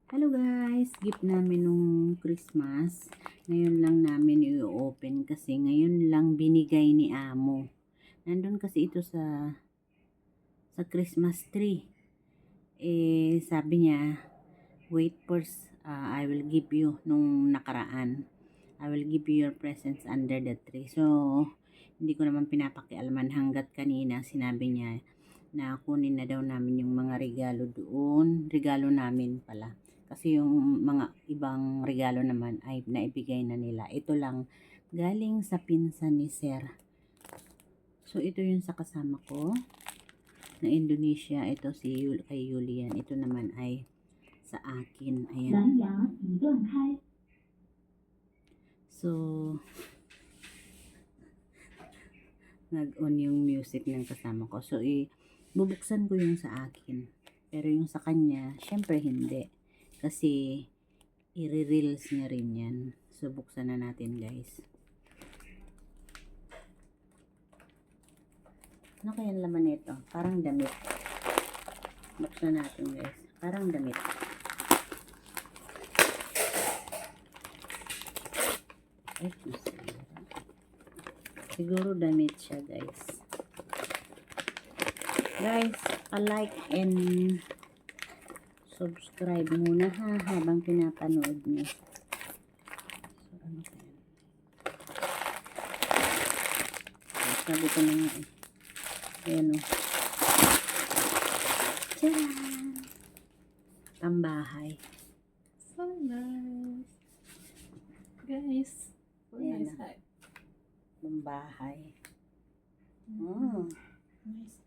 Hello guys, gift namin nung Christmas. Ngayon lang namin i-open kasi ngayon lang binigay ni Amo. Nandun kasi ito sa Christmas tree. Sabi niya, wait first, I will give you nung nakaraan. I will give you your presents under the tree. So, hindi ko naman pinapakialaman hanggat kanina sinabi niya na kunin na daw namin yung mga regalo doon. Regalo namin pala. Kasi yung mga ibang regalo naman ay naibigay na nila. Ito lang galing sa pinsan ni Sir. So ito yung sa kasama ko na Indonesia. Ito kay Julian. Ito naman ay sa akin. Ayan. So nag-on yung music ng kasama ko. So bubuksan ko yung sa akin. Pero yung sa kanya, syempre hindi. Kasi i-reels niya rin yan. So buksan na natin guys. Ano kaya ang laman nito? Parang damit. Buksan natin guys. Parang damit. Ay, siguro damit siya guys. Guys, like and subscribe muna habang pinapanood niyo. So, ano kaya? Sabi ko na nga eh. Ayan o. Tcharan! Tambahay. So nice. Guys, so Ayan nice. na. Tambahay. Nice.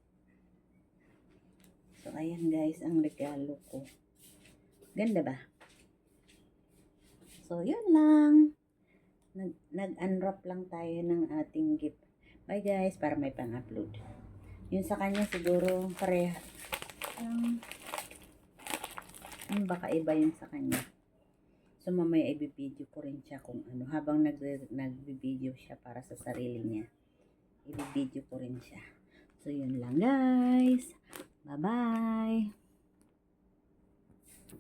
So, ayan guys, ang regalo ko. Ganda ba? So, yun lang. Nag-unwrap lang tayo ng ating gift. Bye guys, para may pang-upload. Yun sa kanya siguro pareha. Baka iba yun sa kanya. So, mamaya i-video ko rin siya kung ano. Habang nag-video siya para sa sarili niya. I-video ko rin siya. So, yun lang guys. Bye-bye.